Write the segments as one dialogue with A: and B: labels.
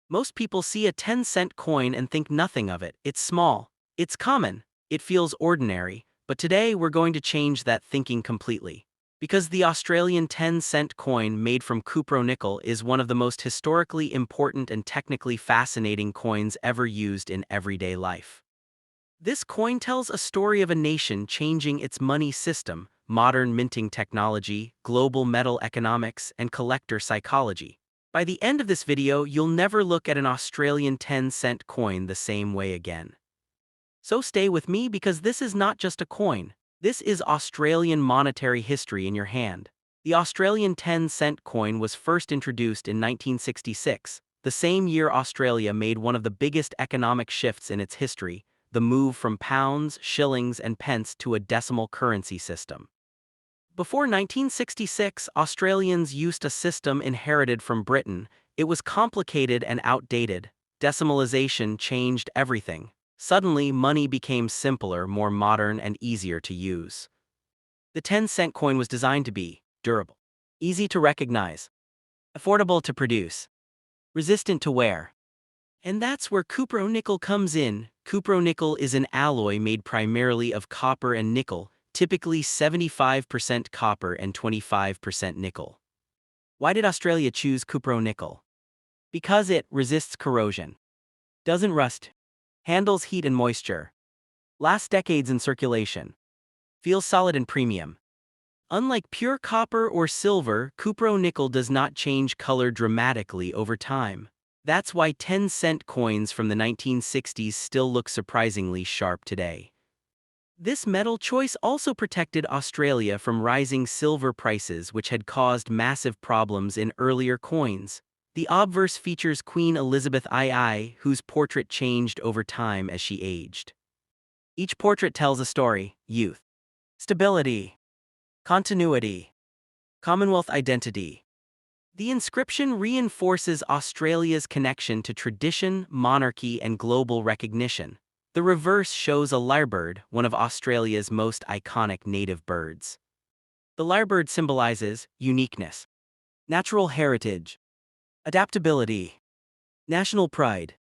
A: Most people see a 10-cent coin and think nothing of it. It's small. It's common. It feels ordinary. But today we're going to change that thinking completely. Because the Australian 10-cent coin made from cupronickel is one of the most historically important and technically fascinating coins ever used in everyday life. This coin tells a story of a nation changing its money system, modern minting technology, global metal economics, and collector psychology. By the end of this video, you'll never look at an Australian 10-cent coin the same way again. So stay with me because this is not just a coin. This is Australian monetary history in your hand. The Australian 10-cent coin was first introduced in 1966, the same year Australia made one of the biggest economic shifts in its history, the move from pounds, shillings, and pence to a decimal currency system. Before 1966, Australians used a system inherited from Britain. It was complicated and outdated. Decimalisation changed everything. Suddenly, money became simpler, more modern, and easier to use. The 10-cent coin was designed to be durable, easy to recognize, affordable to produce, resistant to wear. And that's where cupronickel comes in. Cupronickel is an alloy made primarily of copper and nickel, typically 75% copper and 25% nickel. Why did Australia choose cupronickel? Because it resists corrosion, doesn't rust, handles heat and moisture, lasts decades in circulation, feels solid and premium. Unlike pure copper or silver, cupronickel does not change color dramatically over time. That's why 10-cent coins from the 1960s still look surprisingly sharp today. This metal choice also protected Australia from rising silver prices, which had caused massive problems in earlier coins. The obverse features Queen Elizabeth II, whose portrait changed over time as she aged. Each portrait tells a story: youth, stability, continuity, Commonwealth identity. The inscription reinforces Australia's connection to tradition, monarchy, and global recognition. The reverse shows a lyrebird, one of Australia's most iconic native birds. The lyrebird symbolizes uniqueness, natural heritage, adaptability, national pride.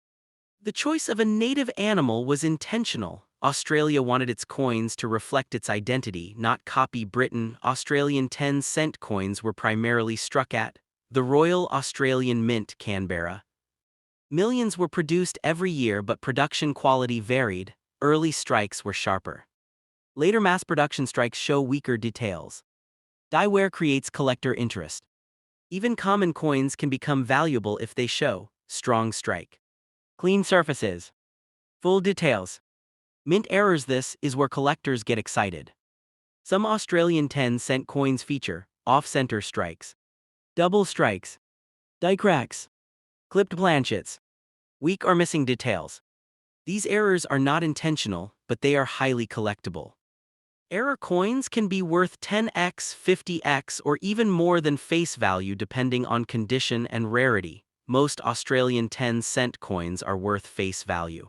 A: The choice of a native animal was intentional. Australia wanted its coins to reflect its identity, not copy Britain. Australian 10-cent coins were primarily struck at the Royal Australian Mint, Canberra. Millions were produced every year, but production quality varied. Early strikes were sharper. Later mass production strikes show weaker details. Die wear creates collector interest. Even common coins can become valuable if they show strong strike, clean surfaces, full details. Mint errors. This is where collectors get excited. Some Australian 10-cent coins feature off-center strikes, double strikes, die cracks, clipped planchets, weak or missing details. These errors are not intentional, but they are highly collectible. Error coins can be worth 10x, 50x, or even more than face value depending on condition and rarity. Most Australian 10-cent coins are worth face value.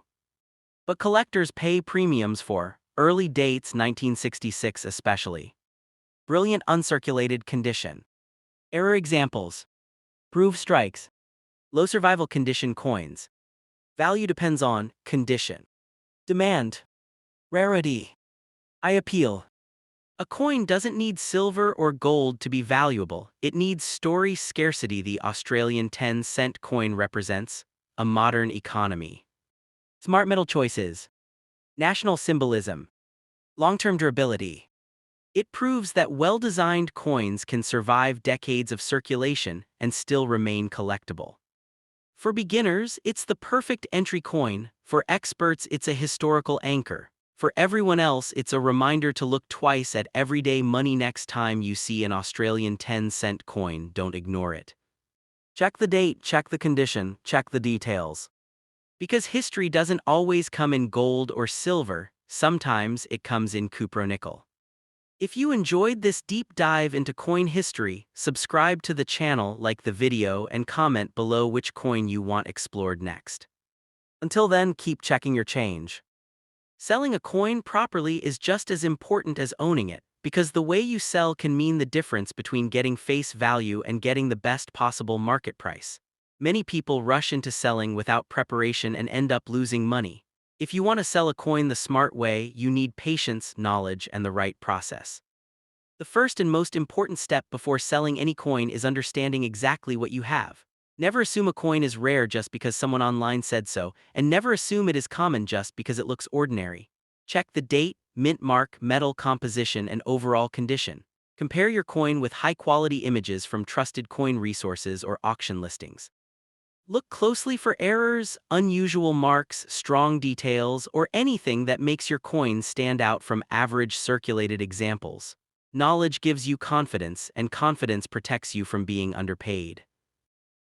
A: But collectors pay premiums for early dates, 1966 especially. Brilliant uncirculated condition. Error examples: proof strikes, low survival condition coins. Value depends on condition, demand, rarity. I appeal. A coin doesn't need silver or gold to be valuable, it needs story scarcity. The Australian 10-cent coin represents a modern economy. Smart metal choices, national symbolism, long-term durability. It proves that well-designed coins can survive decades of circulation and still remain collectible. For beginners, it's the perfect entry coin. For experts, it's a historical anchor. For everyone else, it's a reminder to look twice at everyday money. Next time you see an Australian 10-cent coin, don't ignore it. Check the date, check the condition, check the details. Because history doesn't always come in gold or silver, sometimes it comes in cupronickel. If you enjoyed this deep dive into coin history, subscribe to the channel, like the video, and comment below which coin you want explored next. Until then, keep checking your change. Selling a coin properly is just as important as owning it, because the way you sell can mean the difference between getting face value and getting the best possible market price. Many people rush into selling without preparation and end up losing money. If you want to sell a coin the smart way, you need patience, knowledge, and the right process. The first and most important step before selling any coin is understanding exactly what you have. Never assume a coin is rare just because someone online said so, and never assume it is common just because it looks ordinary. Check the date, mint mark, metal composition, and overall condition. Compare your coin with high-quality images from trusted coin resources or auction listings. Look closely for errors, unusual marks, strong details, or anything that makes your coin stand out from average circulated examples. Knowledge gives you confidence, and confidence protects you from being underpaid.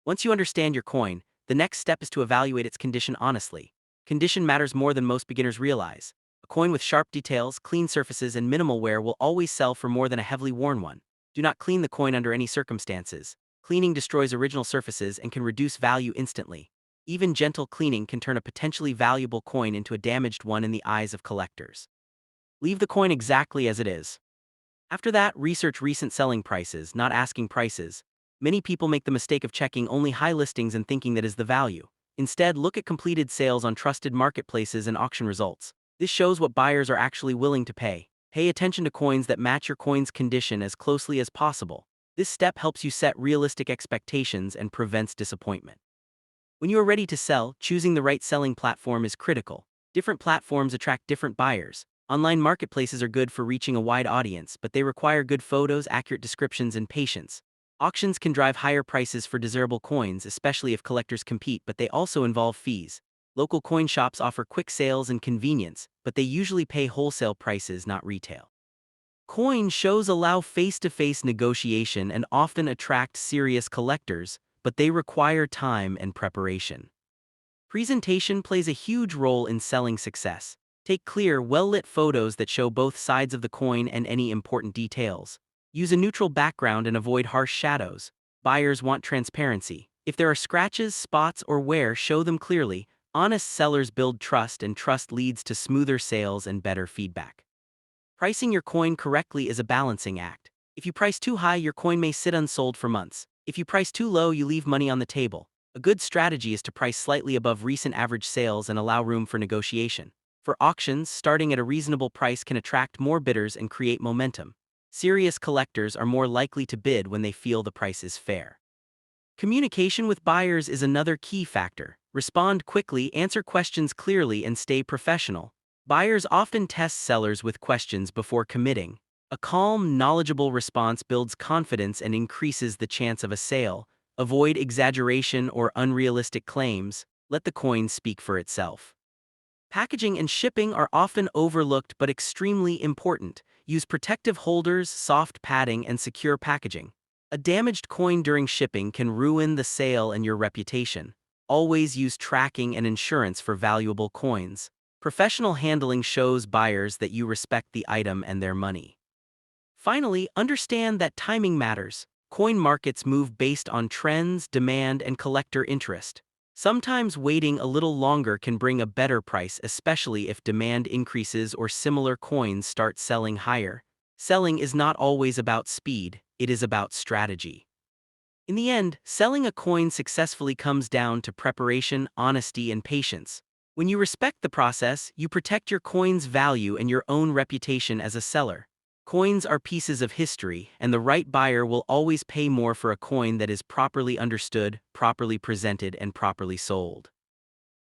A: Once you understand your coin, the next step is to evaluate its condition honestly. Condition matters more than most beginners realize. A coin with sharp details, clean surfaces, and minimal wear will always sell for more than a heavily worn one. Do not clean the coin under any circumstances. Cleaning destroys original surfaces and can reduce value instantly. Even gentle cleaning can turn a potentially valuable coin into a damaged one in the eyes of collectors. Leave the coin exactly as it is. After that, research recent selling prices, not asking prices. Many people make the mistake of checking only high listings and thinking that is the value. Instead, look at completed sales on trusted marketplaces and auction results. This shows what buyers are actually willing to pay. Pay attention to coins that match your coin's condition as closely as possible. This step helps you set realistic expectations and prevents disappointment. When you are ready to sell, choosing the right selling platform is critical. Different platforms attract different buyers. Online marketplaces are good for reaching a wide audience, but they require good photos, accurate descriptions, and patience. Auctions can drive higher prices for desirable coins, especially if collectors compete, but they also involve fees. Local coin shops offer quick sales and convenience, but they usually pay wholesale prices, not retail. Coin shows allow face-to-face negotiation and often attract serious collectors, but they require time and preparation. Presentation plays a huge role in selling success. Take clear, well-lit photos that show both sides of the coin and any important details. Use a neutral background and avoid harsh shadows. Buyers want transparency. If there are scratches, spots, or wear, show them clearly. Honest sellers build trust, and trust leads to smoother sales and better feedback. Pricing your coin correctly is a balancing act. If you price too high, your coin may sit unsold for months. If you price too low, you leave money on the table. A good strategy is to price slightly above recent average sales and allow room for negotiation. For auctions, starting at a reasonable price can attract more bidders and create momentum. Serious collectors are more likely to bid when they feel the price is fair. Communication with buyers is another key factor. Respond quickly, answer questions clearly, and stay professional. Buyers often test sellers with questions before committing. A calm, knowledgeable response builds confidence and increases the chance of a sale. Avoid exaggeration or unrealistic claims. Let the coin speak for itself. Packaging and shipping are often overlooked but extremely important. Use protective holders, soft padding, and secure packaging. A damaged coin during shipping can ruin the sale and your reputation. Always use tracking and insurance for valuable coins. Professional handling shows buyers that you respect the item and their money. Finally, understand that timing matters. Coin markets move based on trends, demand, and collector interest. Sometimes waiting a little longer can bring a better price, especially if demand increases or similar coins start selling higher. Selling is not always about speed, it is about strategy. In the end, selling a coin successfully comes down to preparation, honesty, and patience. When you respect the process, you protect your coin's value and your own reputation as a seller. Coins are pieces of history, and the right buyer will always pay more for a coin that is properly understood, properly presented, and properly sold.